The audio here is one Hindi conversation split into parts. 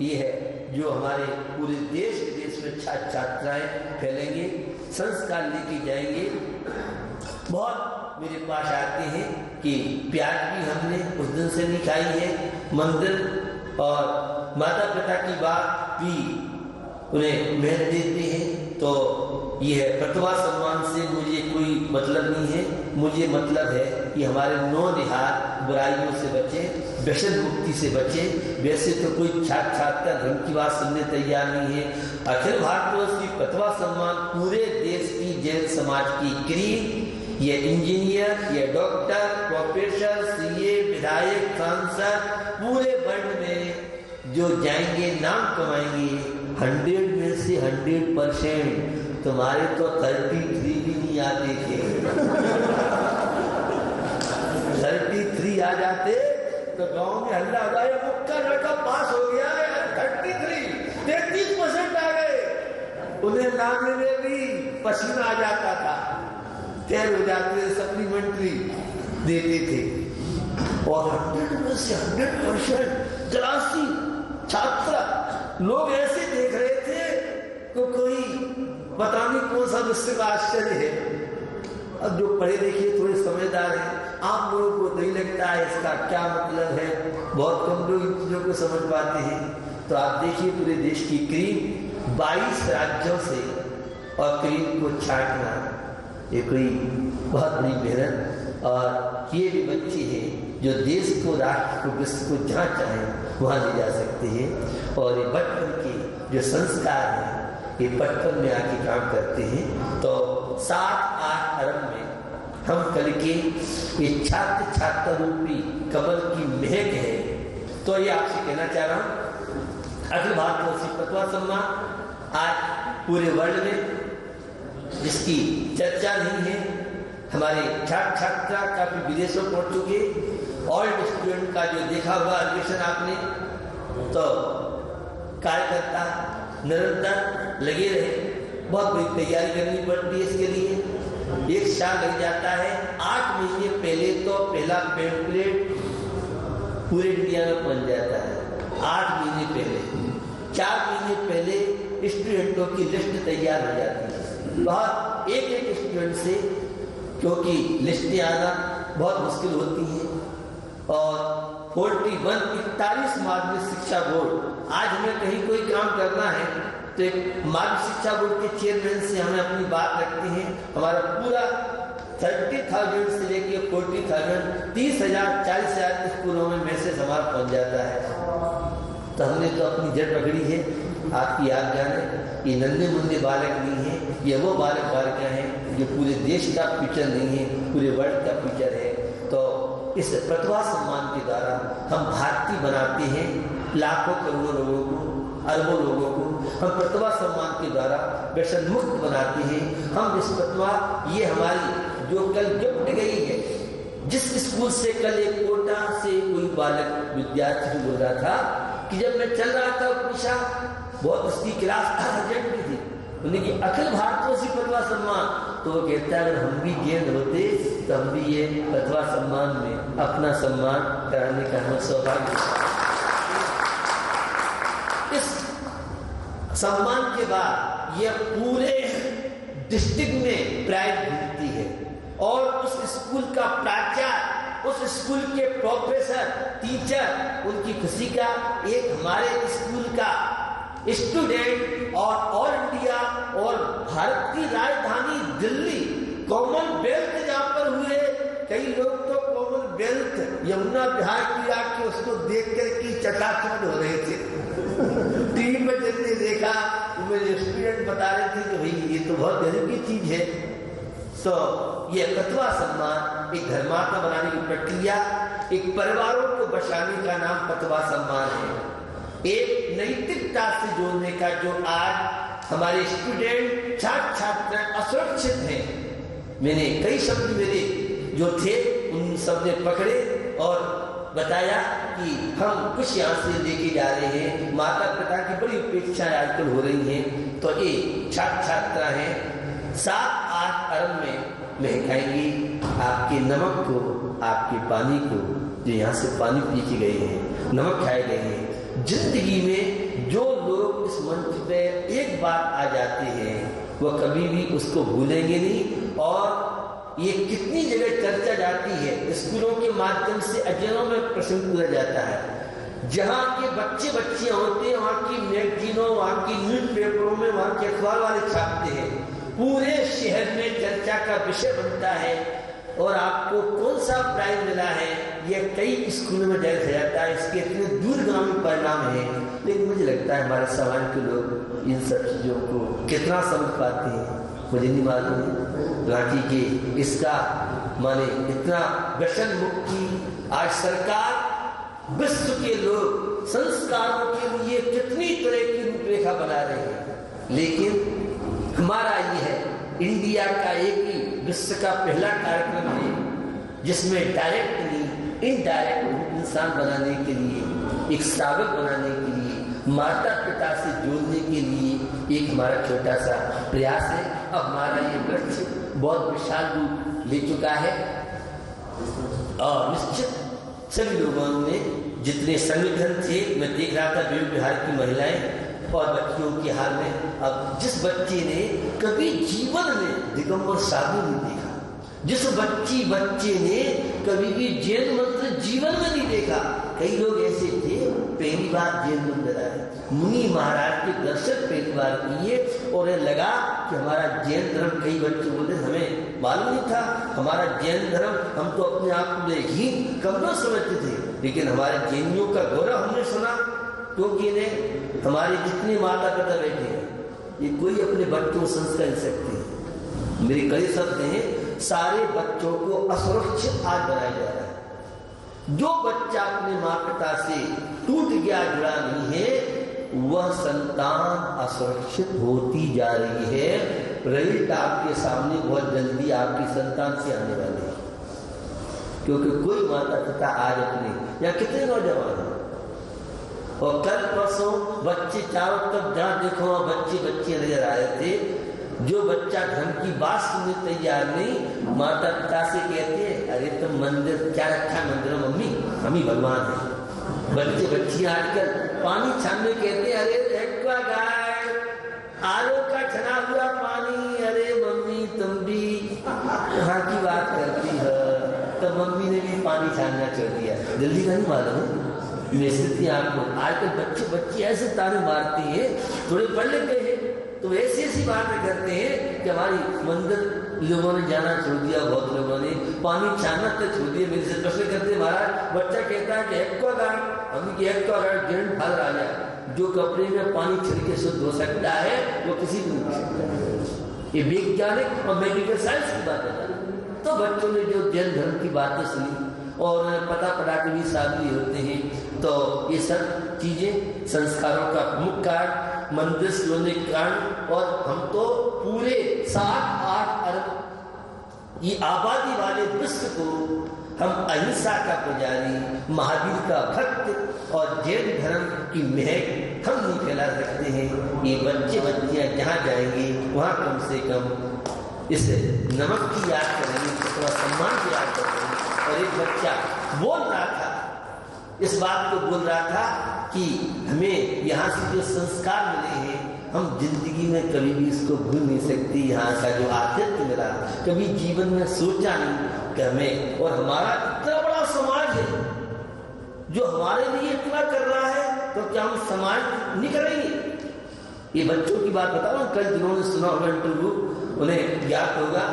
ये है जो हमारे पूरे देश विदेश में छात्राएं फैलेंगे, संस्कार लेके जाएंगे। बहुत मेरे पास आते हैं कि प्याज भी हमने उस दिन से नहीं खाई है, मंदिर और माता पिता की बात भी उन्हें महत्व देते हैं। तो ये है, प्रतिभा सम्मान से मुझे कोई मतलब नहीं है, मुझे मतलब है कि हमारे नौनिहाल बुराइयों से बचें, व्यसन मुक्ति से बचें। वैसे तो कोई छात्र धर्म की बात सुनने तैयार नहीं है। अखिल भारतीय प्रतिभा सम्मान पूरे देश की जैन समाज की क्रीम, ये इंजीनियर, ये डॉक्टर, प्रोफेसर, सीए, विधायक, सांसद, पूरे वर्ल्ड में जो जाएंगे नाम कमाएंगे। 100 में से 100%। तुम्हारे तो 33 भी नहीं आते थे। 33 आ जाते तो गांव में हल्ला हो जाए, मुक्का लड़का पास हो गया है। 33% आ गए। उन्हें नाम में भी पसीना आ जाता था, फेल हो जाते, सप्लीमेंट्री देते थे। और 100 में से 100% 83 छात्र लोग ऐसे देख रहे थे तो कोई पता नहीं कौन सा दूसरे का आश्चर्य है। अब जो पढ़े लिखे थोड़े समझदार हैं, आप लोगों को नहीं लगता है इसका क्या मतलब है, बहुत कम लोग इन चीजों को समझ पाते हैं। तो आप देखिए पूरे देश की क्रीम 22 राज्यों से, और क्रीम को छांटना ये कोई बहुत बड़ी मेहनत। और ये भी बच्चे हैं जो देश को, राष्ट्र को, विश्व को जहाँ चाहें वहाँ ले जा सकते हैं। और ये बचपन के जो संस्कार हैं ये बचपन में आके काम करते हैं। तो 7-8 अरब में हम कल के ये छात्र रूपी कमल की महक है। तो ये आपसे कहना चाह रहा हूँ, अखिल भारतीय प्रतिभा सम्मान आज पूरे वर्ल्ड में जिसकी चर्चा नहीं है, हमारे छात्र काफी विदेशों पहुंच चुके। ऑल्ड स्टूडेंट का जो देखा हुआ एडमिशन आपने, तो कार्यकर्ता निरंतर लगे रहे, बहुत बड़ी तैयारी करनी पड़ती है इसके लिए। 1 साल लग जाता है। 8 महीने पहले तो पहला पेम्पलेट पूरे इंडिया में बन जाता है। 8 महीने पहले, 4 महीने पहले स्टूडेंटों की लिस्ट तैयार हो जाती है। बहुत एक स्टूडेंट से, क्योंकि लिस्टें आना बहुत मुश्किल होती हैं। और 41 माध्यमिक शिक्षा बोर्ड, आज हमें कहीं कोई काम करना है तो एक माध्यमिक शिक्षा बोर्ड के चेयरमैन से हमें अपनी बात रखते हैं। हमारा पूरा 30,000 से लेके 40,000, 30,000, 40,000 स्कूलों में मैसेज हमारा पहुंच जाता है। तो हमने तो अपनी जड़ पकड़ी है। आपकी आप जाने, ये नन्हे मुन्ने बालक नहीं है, ये वो बालक बालिका हैं जो पूरे देश का फ्यूचर नहीं है, पूरे वर्ल्ड का फ्यूचर है। तो इस प्रतिभा सम्मान के द्वारा हम भारतीय बनाते हैं लाखों करोड़ों लोगों को, अरबों लोगों को। हम प्रतिभा सम्मान के द्वारा व्यसन मुक्त बनाते हैं। हम इस प्रतिभा, ये हमारी जो कल गिफ्ट गई है, जिस स्कूल से कल एक कोटा से कोई बालक विद्यार्थी बोल रहा था कि जब मैं चल रहा था पूछा, बहुत उसकी क्लास अर्जेंट में थी, उन्हें कि अखिल भारतीय प्रतिभा सम्मान, तो वो कहता है अगर हम भी जैन होते तो हम भी ये प्रतिभा सम्मान में अपना सम्मान कराने का हमें सौभाग्य। इस सम्मान के बाद ये पूरे डिस्ट्रिक्ट में प्राइज मिलती है। और उस स्कूल का प्राचार्य, उस स्कूल के प्रोफेसर, टीचर, उनकी खुशी का एक हमारे स्कूल का स्टूडेंट और ऑल इंडिया और भारत की राजधानी दिल्ली कॉमनवेल्थ जहाँ पर हुए, कई लोग तो कॉमनवेल्थ यमुना बिहार की आके उसको देख कर की चटाचट हो रहे थे। टीवी में जिसने देखा, मेरे स्टूडेंट बता रहे थे कि भाई ये तो बहुत गजब की चीज है। तो ये प्रतिभा सम्मान एक धर्मात्मा बनाने की प्रक्रिया, एक परिवारों को बचाने का नाम प्रतिभा सम्मान है। एक नैतिकता से जोड़ने का, जो आज हमारे स्टूडेंट छात्र असुरक्षित हैं। मैंने कई शब्द मेरे जो थे उन सब ने पकड़े और बताया कि हम कुछ यहाँ से लेके जा रहे हैं। माता पिता की बड़ी उपेक्षाएं आजकल हो रही हैं। तो ये छात्र हैं 7-8 अरब में महकाएंगे आपके नमक को, आपके पानी को, जो यहाँ से पानी पी के गए हैं, नमक खाए गए हैं। जिंदगी में जो लोग इस मंच पे एक बार आ जाते हैं वह कभी भी उसको भूलेंगे नहीं। और ये कितनी जगह चर्चा जाती है, स्कूलों के माध्यम से अध्ययनों में प्रश्न पूछा जाता है। जहाँ के बच्चे बच्चियां होते हैं वहाँ की मैगजीनों, वहाँ की न्यूज पेपरों में, वहाँ के अखबार वाले छापते हैं, पूरे शहर में चर्चा का विषय बनता है। और आपको कौन सा प्राइज मिला है यह कई स्कूलों में दर्ज जाता है। इसके इतने दूरगामी परिणाम है, लेकिन मुझे लगता है हमारे समाज के लोग इन सब चीज़ों को कितना समझ पाते हैं मुझे नहीं मालूम। रांची के इसका माने इतना व्यसन मुक्ति आज सरकार विश्व के लोग संस्कारों के लिए कितनी तरह की रूपरेखा बना रहे हैं, लेकिन हमारा ये है इंडिया का एक ही विश्व का पहला कार्यक्रम है जिसमें डायरेक्ट नहीं इनडायरेक्ट इंसान बनाने के लिए, एक श्रावक बनाने के लिए, माता पिता से जोड़ने के लिए एक हमारा छोटा सा प्रयास है। अब हमारा ये वृक्ष बहुत विशाल रूप ले चुका है और निश्चित सभी लोगों ने जितने संगठन थे, मैं देख रहा था विभिन्न बिहार की महिलाएं और बच्चियों के हाल में। अब जिस बच्चे ने कभी जीवन में दिगंबर साधु नहीं देखा, जिस बच्चे ने कभी भी जैन मंत्र जीवन में नहीं देखा, कई लोग ऐसे थे पहली बार जैन मंदिर आए, मुनि महाराज के दर्शन पहली बार किए और लगा कि हमारा जैन धर्म, कई बच्चे बोले हमें मालूम नहीं था हमारा जैन धर्म, हम तो अपने आप में ही कमजोर समझते थे, लेकिन हमारे जैनियों का गौरव हमने सुना, क्योंकि इन्हें हमारे जितने माता पिता बैठे हैं ये कोई अपने बच्चों को संस्कार नहीं सकते। मेरे कई शब्द हैं, सारे बच्चों को असुरक्षित आज बनाया जा रहा है। जो बच्चा अपने माँ पिता से टूट गया, जुड़ा नहीं है, वह संतान असुरक्षित होती जा रही है। रिजल्ट आपके सामने बहुत जल्दी आपकी संतान से आने वाले हैं, क्योंकि कोई माता पिता आज अपने या कितने नौजवान हैं और कल परसों बच्चे चारों तरफ जहाँ देखो बच्चे नजर आ रहे थे। जो बच्चा धर्म की बात सुनने तैयार नहीं, माता पिता से कहते हैं अरे तुम मंदिर क्या रखा मंदिर में मम्मी, हम ही भगवान हैं। बच्चियां आजकल पानी छानने कहते हैं अरे एक्वागार्ड, आरओ का छना हुआ पानी, अरे मम्मी तुम भी यहाँ की बात करती है। तो मम्मी ने भी पानी छानना छोड़ दिया, जल्दी का नहीं मालूम स्थिति आपको। आजकल बच्चे ऐसे ताने मारते हैं, थोड़े पढ़ लिख गए हैं तो ऐसी बातें करते हैं कि हमारी मंदिर लोगों ने जाना छोड़ दिया, बहुत लोगों ने पानी छानना तक छोड़ दिया। मेरे से प्रश्न करते महाराज, बच्चा कहता है कि एक्वागार्ड, हम की एक्वागार्ड जैन फल राजा, जो कपड़े में पानी छिड़के शुद्ध हो सकता है वो किसी को नहीं सकता। ये वैज्ञानिक और मेडिकल साइंस की बात है। तो बच्चों ने जो जैन धर्म की बातें सुनी और पता पड़ा के भी शादी होते हैं, तो ये सब चीजें संस्कारों का प्रमुख कारण, मंदिर होने के कारण। और हम तो पूरे 7-8 अरब ये आबादी वाले विश्व को हम अहिंसा का पुजारी, महावीर का भक्त और जैन धर्म की महक हम नहीं फैला सकते हैं। ये बच्चियां जहाँ जाएंगे वहाँ कम से कम इस नमक की याद करेंगे, थोड़ा सम्मान की याद करेंगे। और एक बच्चा बोल रहा था, इस बात को बोल रहा था कि हमें यहाँ से जो संस्कार मिले हैं हम जिंदगी में कभी भी इसको भूल नहीं सकती। यहाँ का जो आतिथ्य मिला, कभी जीवन में सोचा नहीं कि हमें, और हमारा इतना बड़ा समाज है जो हमारे लिए इतना कर रहा है, तो क्या हम समाज नहीं करेंगे? ये बच्चों की बात बताओ, कल जिन्होंने सुना होगा इंटरव्यू उन्हें ज्ञात होगा।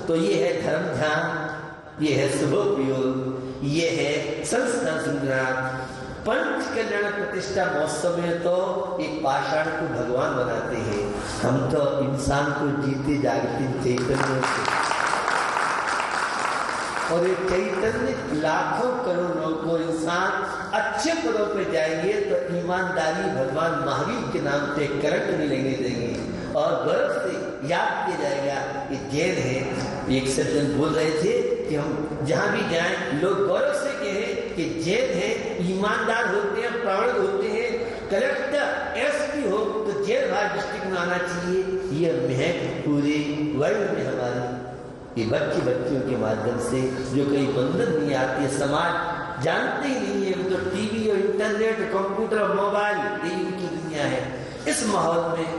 तो ये है धर्म ध्यान, ये है शुभोपयोग, ये है संस्कार संग्राम। पंच कल्याण प्रतिष्ठा महोत्सव में तो एक पाषाण को भगवान बनाते हैं, हम तो इंसान को जीते जागते चैतन्य से, और एक चैतन्य लाखों करोड़ों को इंसान अच्छे पदों पे जाएंगे तो ईमानदारी भगवान महावीर के नाम पे करंट नहीं लेने देंगे और गर्व से याद किया जाएगा कि जैन है। एक सज्जन बोल रहे थे कि हम जहाँ भी जाएं लोग गौरव से कहें कि जैन है, ईमानदार होते हैं, प्रामाणिक होते हैं, कलेक्टर एसपी हो तो जैन भारत डिस्ट्रिक्ट में आना चाहिए। ये महक पूरे वर्ल्ड में हमारी ये बच्चियों के माध्यम से जो कई बंधन नहीं आती है, समाज जानते ही नहीं है। तो टीवी और इंटरनेट, कंप्यूटर और मोबाइल, यही उनकी दुनिया है। इस माहौल में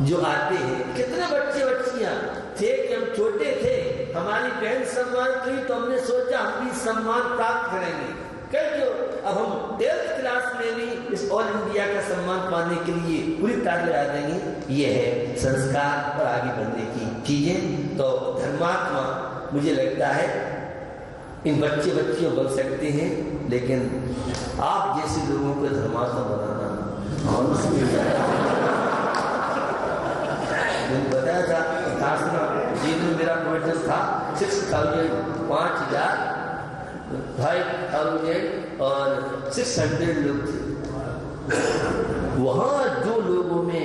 जो आते हैं, कितने बच्चे बच्चियां थे कि हम छोटे थे, हमारी बहन सम्मान की तो हमने सोचा हम भी सम्मान प्राप्त करेंगे। क्यों? अब हम 10th क्लास में भी इस ऑल इंडिया का सम्मान पाने के लिए पूरी ताकत लगा देंगे। ये है संस्कार और आगे बढ़ने की चीजें। तो धर्मात्मा मुझे लगता है इन बच्चे बच्चियों बन सकते हैं, लेकिन आप जैसे लोगों को धर्मात्मा बनाना और बताया था जीवन में मेरा प्रोविजन था 6,000 5,000 और 600 लोग थे। वहां जो लोगों में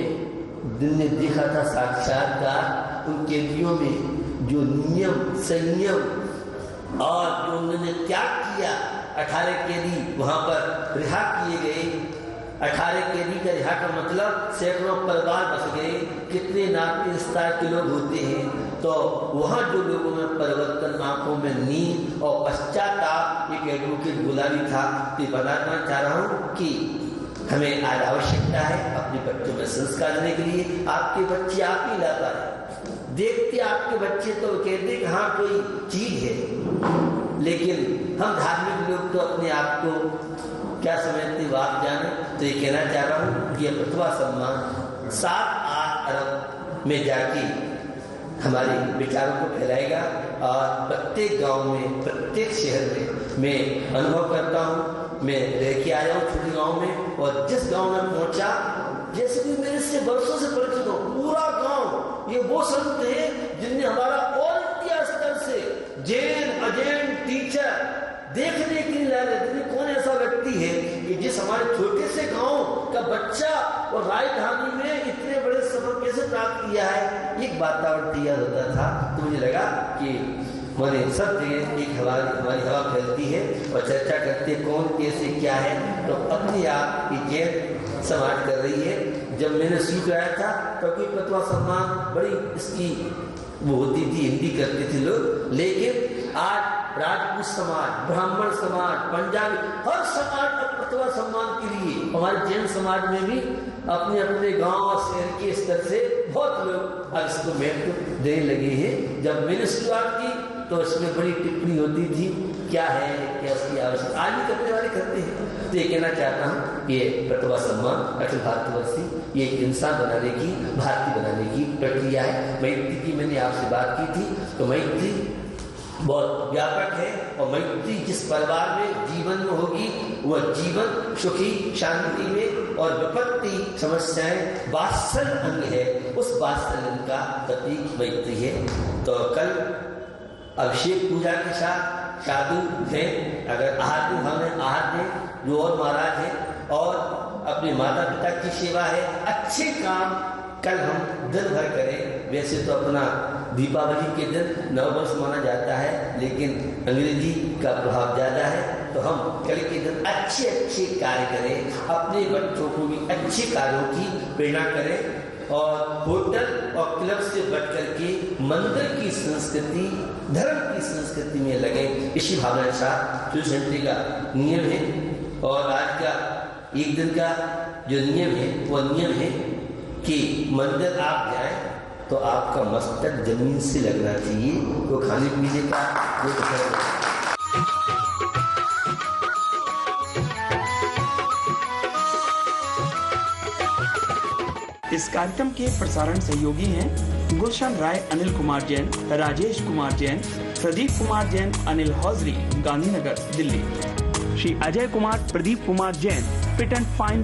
दिन ने देखा था साक्षात्कार, उन कैदियों में जो नियम संयम और जो उन्होंने त्याग किया, 18 कैदी वहां पर रिहा किए गए। 18 कैदी का रिहा का मतलब सैकड़ों परिवार बस गए। कितने नाते रिश्ता के लोग होते हैं। तो वहां जो लोगों में परिवर्तन, आंखों में नींद और पश्चाताप, एक एडवोकेट गुलाबी था। तो बताना चाह रहा हूं कि हमें आज आवश्यकता है अपने बच्चों में संस्कार देने के लिए। आपके बच्चे आप ही लाता है, देखते आपके बच्चे तो कहते कि हाँ कोई चीज है, लेकिन हम धार्मिक लोग तो अपने आप को क्या समझते बात जाने। तो ये कहना चाह रहा हूं कि यह प्रतिभा सम्मान 7-8 अरब में जाके हमारे विचारों को फैलाएगा और प्रत्येक गांव में, प्रत्येक शहर में मैं अनुभव करता हूं। मैं रह के आया हूं छोटे गांव में, और जिस गांव में पहुंचा, जैसे कि मेरे से बरसों से परिचित हो, पूरा गांव ये वो संत है जिनने हमारा ऑल इंडिया स्तर से जैन अजैन टीचर देखने के लिए ला रहे थे। कौन ऐसा व्यक्ति है कि जिस हमारे छोटे से गांव का बच्चा और राजधानी में इतने बड़े सफर कैसे प्राप्त किया है। एक वातावरण तैयार होता था। तो मुझे लगा कि मैंने सब जगह एक हमारी हवा फैलती है और चर्चा करते कौन कैसे क्या है। तो अपने आप ये जैन समाज कर रही है। जब मैंने शुरू कराया था तो कोई प्रतिभा सम्मान बड़ी इसकी वो होती थी, हिंदी करते थे लोग, लेकिन आज राजपूत समाज, ब्राह्मण समाज, पंजाबी, हर समाज का प्रतिभा सम्मान के लिए हमारे जैन समाज में भी अपने अपने गांव और शहर के स्तर से बहुत लोग अब इसको महत्व देने लगे हैं। जब मैंने शुरुआत की तो इसमें बड़ी टिप्पणी होती थी, क्या है, क्या इसकी आवश्यकता, आज भी करने वाले करते हैं। तो ये कहना चाहता हूँ, ये प्रतिभा सम्मान अखिल भारतवर्षी ये एक इंसान बनाने की, भारतीय बनाने की प्रक्रिया है। मैत्री की मैंने आपसे बात की थी, तो मैत्री बहुत व्यापक है और मैत्री जिस परिवार में जीवन में होगी वह जीवन सुखी शांति में, और विपत्ति समस्याएं वात्सल्य अंग है, उस वात्सल्य का प्रतीक मैत्री है। तो कल अभिषेक पूजा के साथ साधु हैं, अगर आहार हमें आहार दें जो और महाराज है, और अपने माता पिता की सेवा है, अच्छे काम कल हम दिन भर करें। वैसे तो अपना दीपावली के दिन नववर्ष माना जाता है, लेकिन अंग्रेजी का प्रभाव ज्यादा है, तो हम कल के दिन अच्छे अच्छे कार्य करें, अपने बच्चों को भी अच्छे कार्यों की प्रेरणा करें, और होटल और क्लब से बढ़ करके मंदिर की संस्कृति, धर्म की संस्कृति में लगे। इसी भावना के साथ 24 घंटे का नियम है, और आज का एक दिन का जो नियम है वह नियम है कि मंदिर आप जाए तो आपका मस्तक जमीन से लगना चाहिए। तो खाने पीने का इस कार्यक्रम के प्रसारण सहयोगी हैं Gulshan Rai, Anil Kumar Jain, Rajesh Kumar Jain, Pradeep Kumar Jain, Anil hosiery, Gandhinagar, Delhi. Shri Ajay Kumar, Pradeep Kumar Jain, fit and fine.